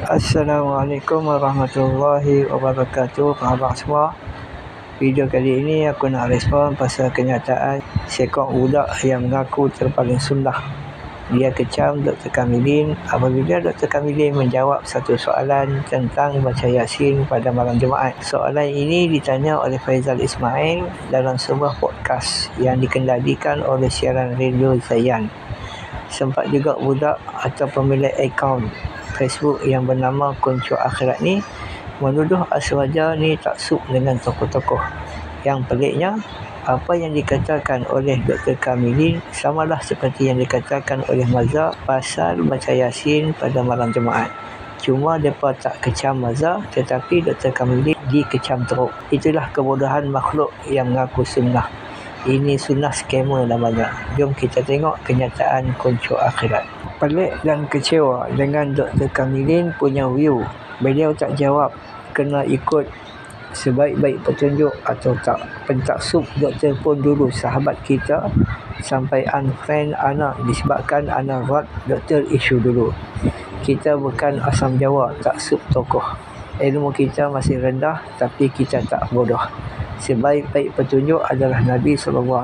Assalamualaikum warahmatullahi wabarakatuh, sahabat semua. Video kali ini aku nak respon pasal kenyataan seekor budak yang mengaku terpaling sunnah. Dia kecam Dr. Kamilin apabila Dr. Kamilin menjawab satu soalan tentang baca Yasin pada malam Jumaat. Soalan ini ditanya oleh Faizal Ismail dalam sebuah podcast yang dikendalikan oleh siaran radio Zayan. Sempat juga budak atau pemilik akaun Facebook yang bernama Kuncu Akhirat ni menuduh Aswaja ni taksub dengan tokoh-tokoh. Yang peliknya, apa yang dikatakan oleh Dr. Kamilin samalah seperti yang dikatakan oleh Mazhar pasal baca Yasin pada malam Jumaat. Cuma mereka tak kecam Mazhar, tetapi Dr. Kamilin dikecam teruk. Itulah kebodohan makhluk yang mengaku sunnah. Ini sunnah skamer namanya. Jom kita tengok kenyataan Kuncu Akhirat. Pelik dan kecewa dengan Dr. Kamilin punya view. Beliau tak jawab kena ikut sebaik-baik petunjuk atau tak. Pentaksub doktor pun dulu sahabat kita sampai unfriend anak disebabkan anak buat doktor isu dulu. Kita bukan asam Jawa taksub tokoh. Ilmu kita masih rendah tapi kita tak bodoh. Sebaik-baik petunjuk adalah Nabi SAW.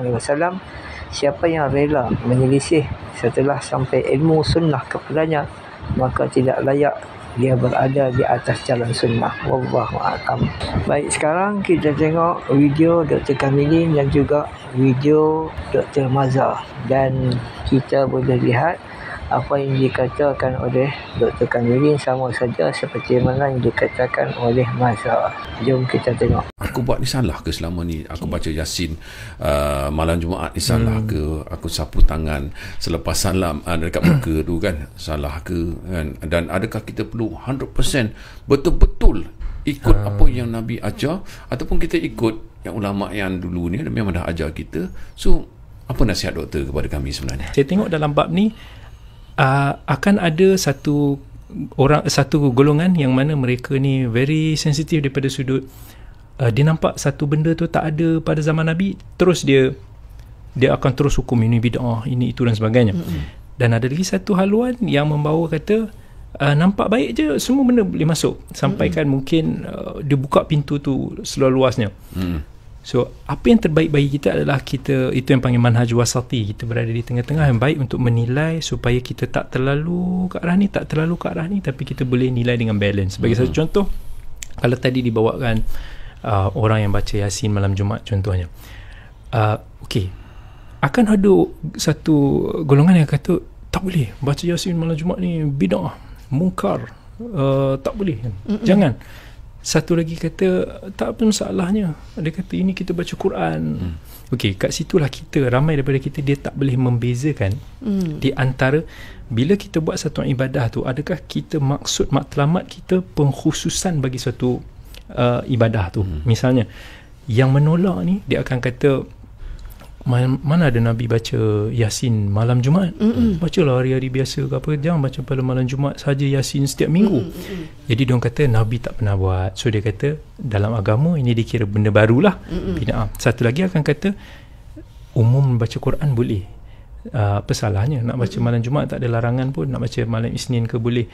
Siapa yang rela menyelisih setelah sampai ilmu sunnah kepadanya, maka tidak layak dia berada di atas jalan sunnah. Wallahu a'lam. Baik, sekarang kita tengok video Dr. Kamilin dan juga video Dr. Mazhar, dan kita boleh lihat apa yang dikatakan oleh Dr. Kamilin sama saja seperti mana yang dikatakan oleh Mazhar. Jom kita tengok. Aku buat ni salah ke selama ni? Aku baca Yasin malam Jumaat ni salah ke? Aku sapu tangan selepas salam dekat muka tu kan, salah ke kan? Dan adakah kita perlu 100% betul-betul ikut apa yang Nabi ajar, ataupun kita ikut yang ulama yang dulu ni memang dah ajar kita? So apa nasihat doktor kepada kami sebenarnya? Saya tengok dalam bab ni akan ada satu golongan yang mana mereka ni very sensitif daripada sudut dia nampak satu benda tu tak ada pada zaman Nabi, terus dia akan terus hukum ini bid'ah, ini itu dan sebagainya. Dan ada lagi satu haluan yang membawa kata nampak baik je, semua benda boleh masuk, sampaikan mungkin dia buka pintu tu seluas-luasnya. So apa yang terbaik bagi kita adalah kita, itu yang panggil manhaj wasati, kita berada di tengah-tengah yang baik untuk menilai supaya kita tak terlalu ke arah ni, tak terlalu ke arah ni, tapi kita boleh nilai dengan balance. Sebagai satu contoh, kalau tadi dibawakan orang yang baca Yasin malam Jumaat contohnya, okey, akan ada satu golongan yang kata tak boleh baca Yasin malam Jumaat ni bid'ah, mungkar, tak boleh, jangan. Satu lagi kata tak apa masalahnya, dia kata ini kita baca Quran. Okey, kat situlah kita, ramai daripada kita, dia tak boleh membezakan di antara bila kita buat satu ibadah tu, adakah kita maksud matlamat kita pengkhususan bagi suatu ibadah tu. Misalnya yang menolak ni, dia akan kata mana ada Nabi baca Yasin malam Jumaat, bacalah hari-hari biasa ke apa, jangan baca pada malam Jumaat saja Yasin setiap minggu. Jadi dia orang kata Nabi tak pernah buat, so dia kata dalam agama ini dikira benda barulah, bid'ah. Satu lagi akan kata umum baca Quran boleh, apa salahnya nak baca malam Jumaat, tak ada larangan pun, nak baca malam Isnin ke boleh.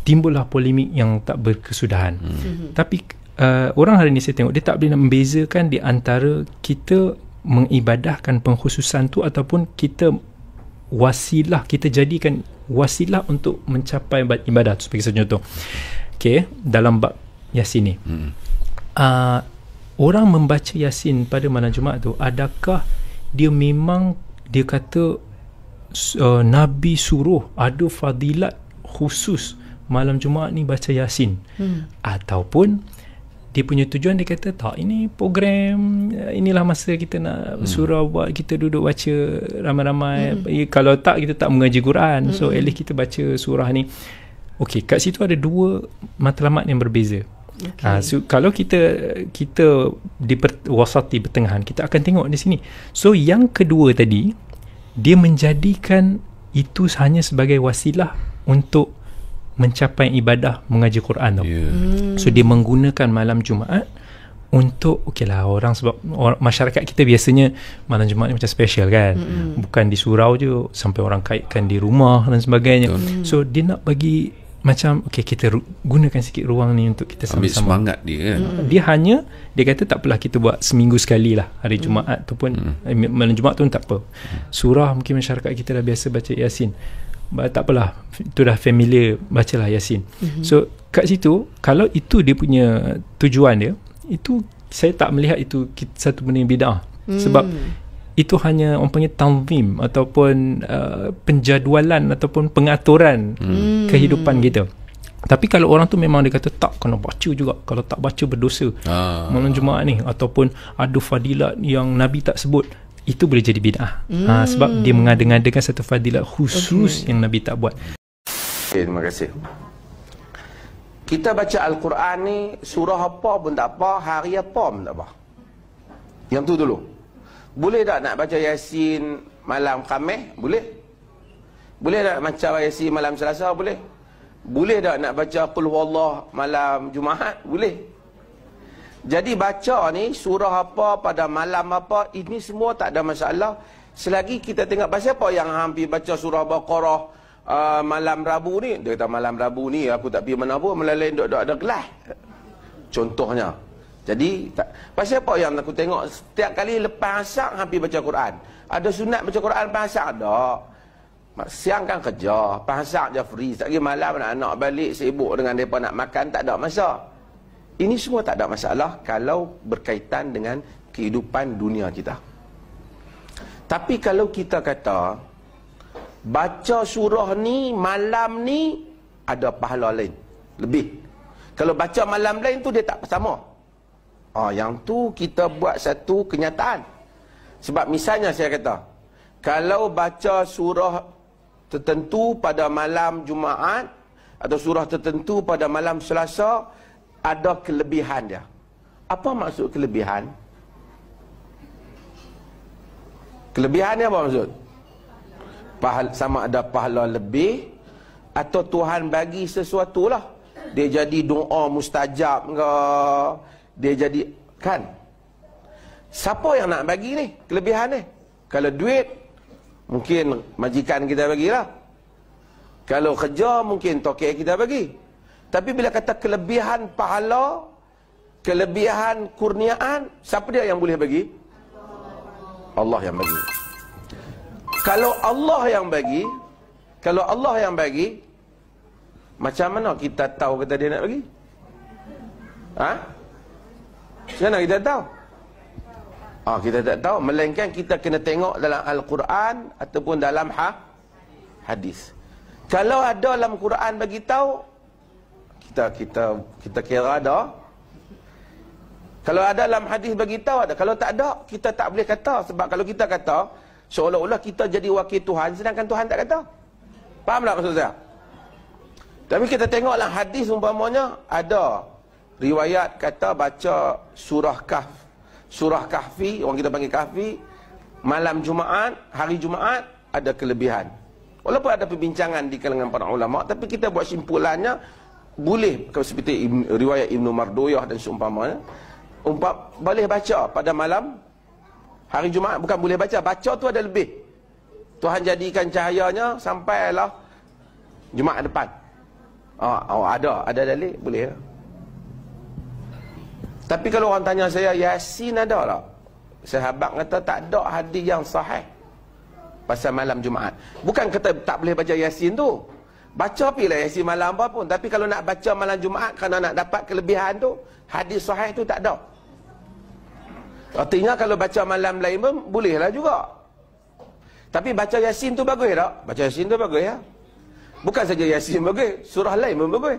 Timbullah polemik yang tak berkesudahan. Tapi orang hari ni saya tengok dia tak boleh nak membezakan di antara kita mengibadahkan pengkhususan tu ataupun kita wasilah, kita jadikan wasilah untuk mencapai ibadah tu. Sebagai contoh, okay, dalam bab Yasin ni, orang membaca Yasin pada malam Jumaat tu, adakah dia memang dia kata Nabi suruh ada fadilat khusus malam Jumaat ni baca Yasin, ataupun dia punya tujuan, dia kata tak, ini program, inilah masa kita nak surau buat, kita duduk baca ramai-ramai, kalau tak kita tak mengaji Quran, so at least kita baca surah ni. Okey, kat situ ada dua matlamat yang berbeza. So kalau kita di wasati pertengahan, kita akan tengok di sini. So yang kedua tadi, dia menjadikan itu hanya sebagai wasilah untuk mencapai ibadah mengaji Quran tau. So dia menggunakan malam Jumaat untuk, okeylah, orang, sebab masyarakat kita biasanya malam Jumaat ni macam special kan, bukan di surau je, sampai orang kaitkan di rumah dan sebagainya. So dia nak bagi macam okay, kita gunakan sikit ruang ni untuk kita ambil sama-sama. semangat dia kan. Dia hanya, dia kata tak apalah kita buat seminggu sekali lah hari Jumaat tu pun, malam Jumaat tu tak apa. Surah mungkin masyarakat kita dah biasa baca Yasin, tak apalah, itu dah familiar, bacalah Yasin. So kat situ, kalau itu dia punya tujuan dia, itu saya tak melihat itu satu benda yang bid'ah. Sebab itu hanya orang panggil tanzim ataupun penjadualan ataupun pengaturan kehidupan kita. Tapi kalau orang tu memang dia kata tak, kena baca juga, kalau tak baca berdosa malam Jumaat ni, ataupun ada fadilat yang Nabi tak sebut, itu boleh jadi bid'ah. Sebab dia mengada-ngadakan satu fadilat khusus yang Nabi tak buat. Okay, terima kasih. Kita baca Al-Quran ni, surah apa pun tak apa, hari apa pun tak apa. Yang tu dulu. Boleh tak nak baca Yasin malam Khamis? Boleh. Boleh tak baca Yasin malam Selasa? Boleh. Boleh tak nak baca Qul Huwallah malam Jumaat? Boleh. Jadi baca ni surah apa pada malam apa, ini semua tak ada masalah. Selagi kita tengok pasal apa yang hampir baca surah Baqarah malam Rabu ni. Dia kata malam Rabu ni aku tak pergi mana pun, melalui duduk ada kelas. Contohnya. Jadi pasal apa yang aku tengok setiap kali lepas asar hampir baca Quran. Ada sunat baca Quran lepas asar? Ada. Siang kan kerja, lepas asar je free. Sekali malam anak balik sibuk dengan mereka nak makan, tak ada masa. Ini semua tak ada masalah kalau berkaitan dengan kehidupan dunia kita. Tapi kalau kita kata baca surah ni malam ni ada pahala lain lebih. Kalau baca malam lain tu dia tak sama. Yang tu kita buat satu kenyataan. Sebab misalnya saya kata, kalau baca surah tertentu pada malam Jumaat atau surah tertentu pada malam Selasa, ada kelebihan dia. Apa maksud kelebihan? Kelebihan ni apa maksud? Sama ada pahala lebih, atau Tuhan bagi sesuatu lah. Dia jadi doa mustajab ke, dia jadi, kan? Siapa yang nak bagi ni kelebihan ni? Kalau duit, mungkin majikan kita bagilah. Kalau kerja, mungkin tokek kita bagi. Tapi bila kata kelebihan pahala, kelebihan kurniaan, siapa dia yang boleh bagi? Allah yang bagi. Kalau Allah yang bagi, kalau Allah yang bagi, macam mana kita tahu kata dia nak bagi? Macam mana kita tahu? Kita tak tahu. Melainkan kita kena tengok dalam Al-Quran ataupun dalam hadis. Kalau ada dalam Quran bagi tahu, kita kira ada. Kalau ada dalam hadis bagi tahu ada. Kalau tak ada, kita tak boleh kata. Sebab kalau kita kata, seolah-olah kita jadi wakil Tuhan, sedangkan Tuhan tak kata. Faham tak maksud saya? Tapi kita tengoklah hadis umpamanya ada riwayat kata baca surah Kahfi, orang kita panggil Kahfi, malam Jumaat, hari Jumaat ada kelebihan. Walaupun ada perbincangan di kalangan para ulama, tapi kita buat simpulannya boleh, seperti riwayat Ibnu Marduyah dan seumpamanya, boleh baca pada malam hari Jumaat. Bukan boleh baca, baca tu ada lebih. Tuhan jadikan cahayanya sampailah Jumaat depan. Ada dalil, boleh. Tapi kalau orang tanya saya, Yasin ada tak? Sahabat kata tak ada hadis yang sahih pasal malam Jumaat. Bukan kata tak boleh baca Yasin tu. Baca pilah Yasin malam apa pun. Tapi kalau nak baca malam Jumaat kerana nak dapat kelebihan tu, hadis sahih tu tak ada. Artinya kalau baca malam lain pun bolehlah juga. Tapi baca Yasin tu bagus tak? Baca Yasin tu bagus ya. Bukan saja Yasin bagus, surah lain pun bagus.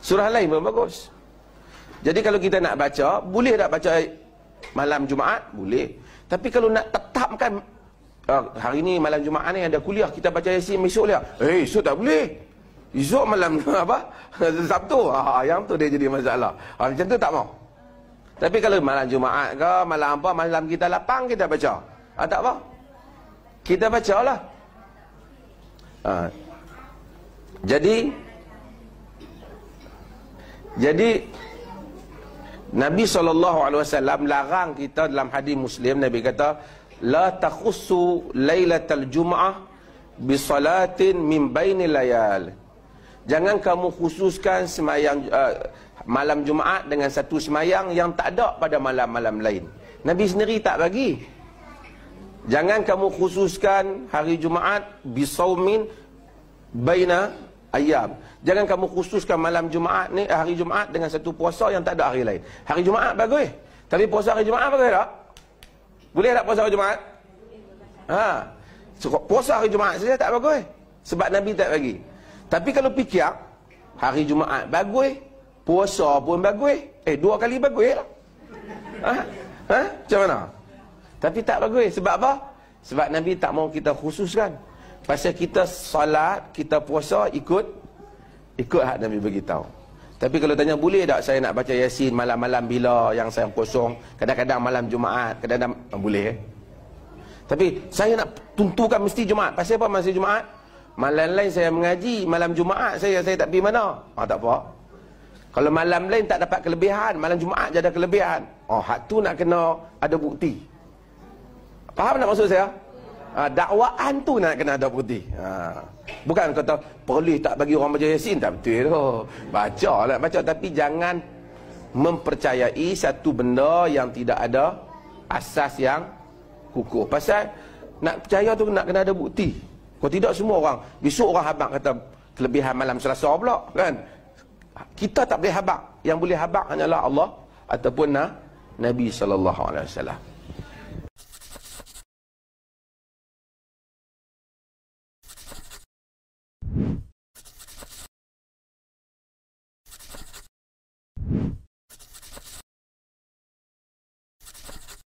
Surah lain pun bagus. Jadi kalau kita nak baca, boleh tak baca malam Jumaat? Boleh. Tapi kalau nak tetapkan hari ni malam Jumaat ni ada kuliah, kita baca Yasin esok dia. Esok tak boleh. Esok malam apa? Sabtu. Yang tu dia jadi masalah. Macam tu tak mau. Tapi kalau malam Jumaat ke, malam apa, malam kita lapang kita baca. Tak apa. Kita bacalah. Jadi Nabi SAW larang kita dalam hadis Muslim. Nabi kata, la takhussu lailatal jum'ah bi salatin min bainil layal. Jangan kamu khususkan semayang malam Jumaat dengan satu semayang yang tak ada pada malam-malam lain. Nabi sendiri tak bagi. Jangan kamu khususkan hari Jumaat bisaumin baina ayam. Jangan kamu khususkan malam Jumaat ni, hari Jumaat dengan satu puasa yang tak ada hari lain. Hari Jumaat bagus, tapi puasa hari Jumaat bagus tak? Boleh tak puasa hari Jumaat? Puasa hari Jumaat saja tak bagus, sebab Nabi tak bagi. Tapi kalau fikir hari Jumaat bagus, puasa pun bagus, dua kali bagus lah. Macam mana? Tapi tak bagus. Sebab apa? Sebab Nabi tak mau kita khususkan. Pasal kita salat, kita puasa ikut hak Nabi beritahu. Tapi kalau tanya boleh tak saya nak baca Yasin malam-malam bila yang saya kosong, kadang-kadang malam Jumaat, kadang-kadang boleh. Tapi saya nak tentukan mesti Jumaat. Pasal apa masa Jumaat? Malam lain saya mengaji, malam Jumaat saya tak pergi mana. Tak apa. Kalau malam lain tak dapat kelebihan, malam Jumaat je ada kelebihan. Hak tu nak kena ada bukti. Faham tak maksud saya? Dakwaan tu nak kena ada bukti. Bukan kata boleh tak bagi orang baca Yasin, tak betul tu. Baca lah, baca, tapi jangan mempercayai satu benda yang tidak ada asas yang kukuh. Pasal nak percaya tu nak kena ada bukti. Kalau tidak semua orang, besok orang habaq kata kelebihan malam Selasa pula, kan? Kita tak boleh habaq. Yang boleh habaq hanyalah Allah ataupun Nabi sallallahu alaihi wasallam.